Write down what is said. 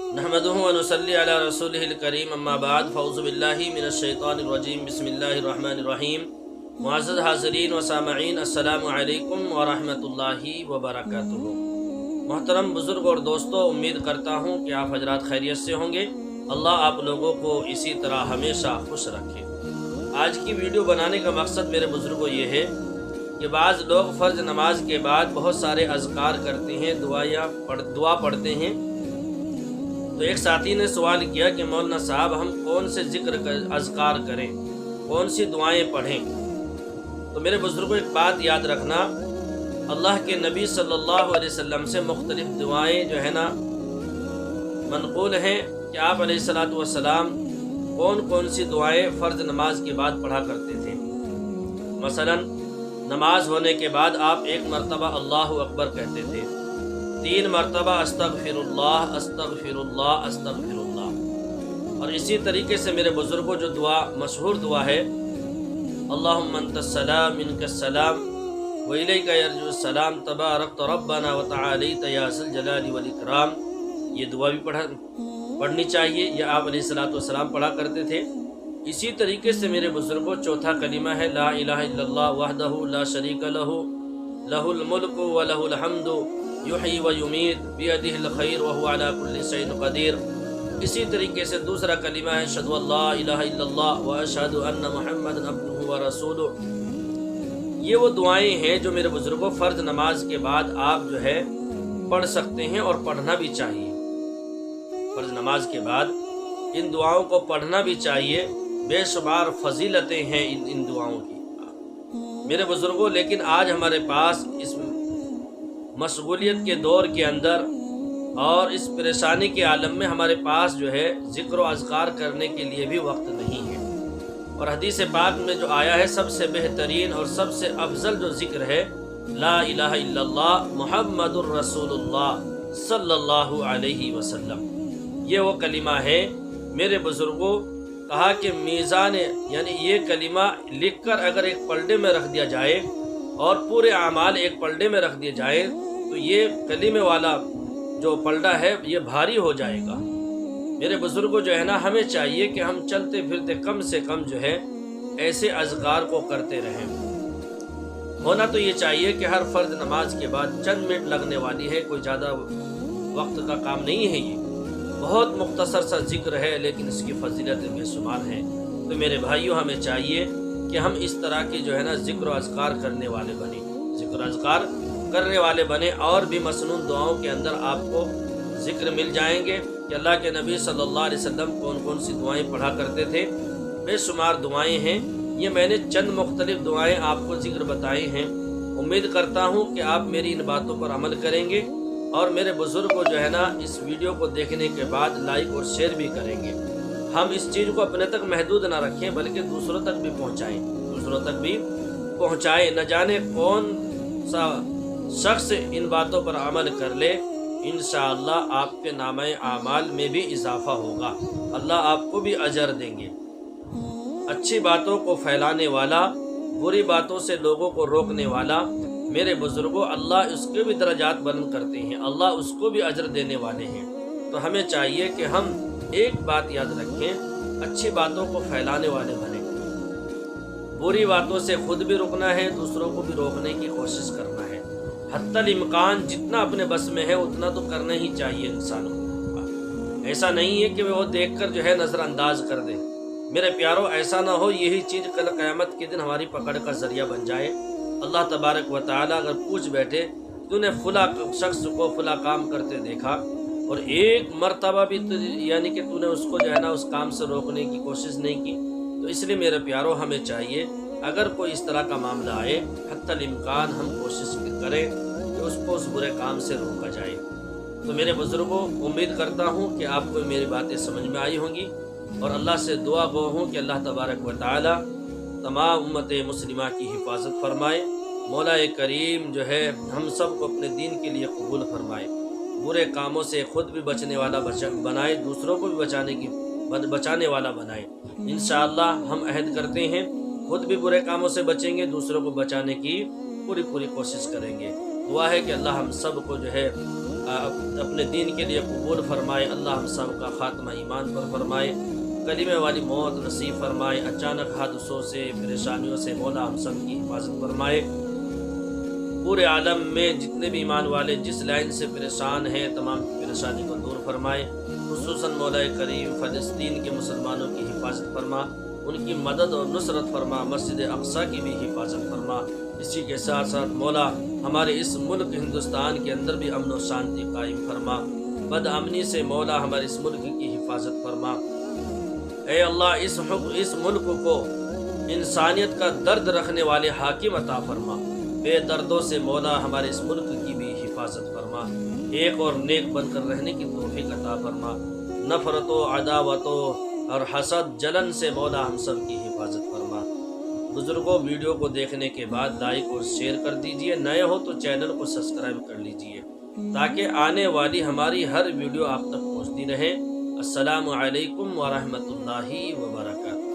नहमदुहु व नुसल्ली अला रसूलिहिल करीम अम्मा बाद फ़ऊज़ु बिल्लाहि मिनश शैतानिर रजीम बिस्मिल्लाहिर रहमानिर रहीम। मुअज़्ज़ज़ हाज़रीन व सामईन अस्सलामु अलैकुम व रहमतुल्लाहि व बरकातुहू। मोहतरम बुज़ुर्ग और दोस्तों, उम्मीद करता हूँ कि आप हजरात खैरियत से होंगे। अल्लाह आप लोगों को इसी तरह हमेशा खुश रखे। आज की वीडियो बनाने का मकसद मेरे बुज़ुर्गों ये है कि बाज़ लोग फ़र्ज़ नमाज के बाद बहुत सारे अज़कार करते हैं, दुआ पढ़ते हैं। तो एक साथी ने सवाल किया कि मौलाना साहब, हम कौन से ज़िक्र अज़कार करें, कौन सी दुआएं पढ़ें? तो मेरे बुज़ुर्गों, एक बात याद रखना, अल्लाह के नबी सल्लल्लाहु अलैहि वसल्लम से मुख्तलिफ दुआएं जो है ना मनक़ूल हैं कि आप अलैहिस्सलातु वस्सलाम कौन कौन सी दुआएं फ़र्ज़ नमाज के बाद पढ़ा करते थे। मसलन नमाज होने के बाद आप एक मरतबा अल्लाहु अकबर कहते थे, 3 मरतबा अस्तग़फ़िरुल्लाह अस्तग़फ़िरुल्लाह अस्तग़फ़िरुल्लाह। और इसी तरीके से मेरे बुज़ुर्गों, जो दुआ मशहूर दुआ है, अल्लाहुम्मा अंतस्सलाम मिनकस्सलाम व इलैका यरजुस्सलाम तबारकत रब्बना व तआलैत या ज़ल जलाली वल इकराम, ये दुआ भी पढ़नी चाहिए। यह आप अलैहिस्सलातु वस्सलाम पढ़ा करते थे। इसी तरीके से मेरे बुज़ुर्गों, चौथा कलिमा है ला इलाहा इल्लल्लाह वहदहु ला शरीका लहु लहुल मुल्कु व लहुल हम्दु युही व युमीत बियदिहिल खैर व हुवा अला कुल्लि शैइन क़दीर। इसी तरीके से दूसरा कलिमा है अशहदु अल्ला इलाहा इल्लल्लाह व अशहदु अन्ना मुहम्मदन अब्दुहु व रसूलुहु। ये वो दुआएं हैं जो मेरे बुज़ुर्गों फ़र्ज़ नमाज के बाद आप जो है पढ़ सकते हैं और पढ़ना भी चाहिए। फ़र्ज़ नमाज के बाद इन दुआओं को पढ़ना भी चाहिए। बेशुमार फजीलतें हैं इन दुआओं की मेरे बुज़ुर्गों। लेकिन आज हमारे पास इस मशगूलियत के दौर के अंदर और इस परेशानी के आलम में हमारे पास जो है ज़िक्र व अज़कार करने के लिए भी वक्त नहीं है। और हदीस पाक में जो आया है, सबसे बेहतरीन और सबसे अफजल जो ज़िक्र है, ला इलाहा इल्लल्लाह मुहम्मदुर रसूलुल्लाह सल्लल्लाहु अलैहि वसल्लम। ये वो कलिमा है मेरे बुज़ुर्गों। कहा कि मीज़ान यानी ये कलिमा लिख कर अगर एक पलड़े में रख दिया जाए और पूरे आमाल एक पलड़े में रख दिए जाए तो ये कलिमे वाला जो पलड़ा है ये भारी हो जाएगा। मेरे बुज़ुर्गों, जो है ना, हमें चाहिए कि हम चलते फिरते कम से कम जो है ऐसे अज़कार को करते रहें। होना तो ये चाहिए कि हर फ़र्ज़ नमाज के बाद चंद मिनट लगने वाली है, कोई ज़्यादा वक्त का काम नहीं है। ये बहुत मुख्तसर सा ज़िक्र है, लेकिन इसकी फजीलतें बेशुमार हैं। तो मेरे भाइयों, हमें चाहिए कि हम इस तरह की जो है ना ज़िक्र अज़कार करने वाले बने, ज़िक्र अज़कार करने वाले बने। और भी मसनून दुआओं के अंदर आपको ज़िक्र मिल जाएंगे कि अल्लाह के नबी सल्लल्लाहु अलैहि वसल्लम कौन कौन सी दुआएं पढ़ा करते थे। बेशुमार दुआएं हैं। ये मैंने चंद मुख्तलिफ दुआएं आपको ज़िक्र बताई हैं। उम्मीद करता हूँ कि आप मेरी इन बातों पर अमल करेंगे और मेरे बुज़ुर्ग को जो है ना इस वीडियो को देखने के बाद लाइक और शेयर भी करेंगे। हम इस चीज़ को अपने तक महदूद ना रखें, बल्कि दूसरों तक भी पहुँचाएँ। न जाने कौन सा शख्स इन बातों पर अमल कर ले, इंशाअल्लाह आपके नामे आमाल में भी इजाफ़ा होगा। अल्लाह आपको भी अजर देंगे। अच्छी बातों को फैलाने वाला, बुरी बातों से लोगों को रोकने वाला, मेरे बुज़ुर्गों, अल्लाह उसके भी दर्जात बुलंद करते हैं, अल्लाह उसको भी अजर देने वाले हैं। तो हमें चाहिए कि हम एक बात याद रखें, अच्छी बातों को फैलाने वाले बने। बुरी बातों से खुद भी रुकना है, दूसरों को भी रोकने की कोशिश करना है। हत्तल इम्कान जितना अपने बस में है उतना तो करना ही चाहिए इंसानों को। ऐसा नहीं है कि वो देखकर जो है नज़रअंदाज कर दे। मेरे प्यारों, ऐसा ना हो यही चीज़ कल क़यामत के दिन हमारी पकड़ का ज़रिया बन जाए। अल्लाह तबारक व तआला अगर पूछ बैठे, तूने फला शख्स को फला काम करते देखा और एक मरतबा भी यानी कि तूने उसको जो है ना उस काम से रोकने की कोशिश नहीं की। तो इसलिए मेरे प्यारों, हमें चाहिए अगर कोई इस तरह का मामला आए, हत्तल इम्कान हम कोशिश करें कि उसको उस बुरे काम से रोका जाए। तो मेरे बुज़ुर्गों, उम्मीद करता हूँ कि आपको मेरी बातें समझ में आई होंगी और अल्लाह से दुआ गो हूँ कि अल्लाह तबारक व तआला तमाम उम्मत मुस्लिमा की हिफाजत फरमाए। मौला करीम जो है हम सब को अपने दीन के लिए कबूल फरमाए। बुरे कामों से खुद भी बचने वाला बनाए, दूसरों को भी बचाने वाला बनाए। इंशाअल्लाह हम अहद करते हैं, खुद भी बुरे कामों से बचेंगे, दूसरों को बचाने की पूरी कोशिश करेंगे। दुआ है कि अल्लाह हम सब को जो है اپنے دین کے لیے قبول فرمائے۔ اللہ ہم سب کا خاتمہ ایمان پر فرمائے، کلمے والی موت نصیب فرمائے۔ اچانک حادثوں سے، پریشانیوں سے مولا ہم سب کی حفاظت فرمائے۔ پورے عالم میں جتنے بھی ایمان والے جس لائن سے پریشان ہیں، تمام پریشانی کو دور فرمائے۔ خصوصاً مولا کریم فلسطین کے مسلمانوں کی حفاظت فرما، ان کی مدد اور نصرت فرما، مسجد اقصیٰ کی بھی حفاظت فرما۔ اسی کے ساتھ ساتھ مولا ہمارے اس ملک ہندوستان کے اندر بھی امن و شانتی قائم فرما۔ بد امنی سے مولا ہمارے اس ملک کی حفاظت فرما۔ اے اللہ اس ملک کو انسانیت کا درد رکھنے والے حاکم عطا فرما۔ بے دردوں سے مولا ہمارے اس ملک کی بھی حفاظت فرما۔ ایک اور نیک بن کر رہنے کی توفیق عطا فرما۔ نفرتوں، عداوتوں اور حسد، جلن سے مولا ہم سب کی حفاظت فرما۔ بزرگوں، ویڈیو کو دیکھنے کے بعد لائک اور شیئر کر دیجئے، نئے ہو تو چینل کو سبسکرائب کر لیجئے تاکہ آنے والی ہماری ہر ویڈیو آپ تک پہنچتی رہے۔ السلام علیکم ورحمۃ اللہ وبرکاتہ۔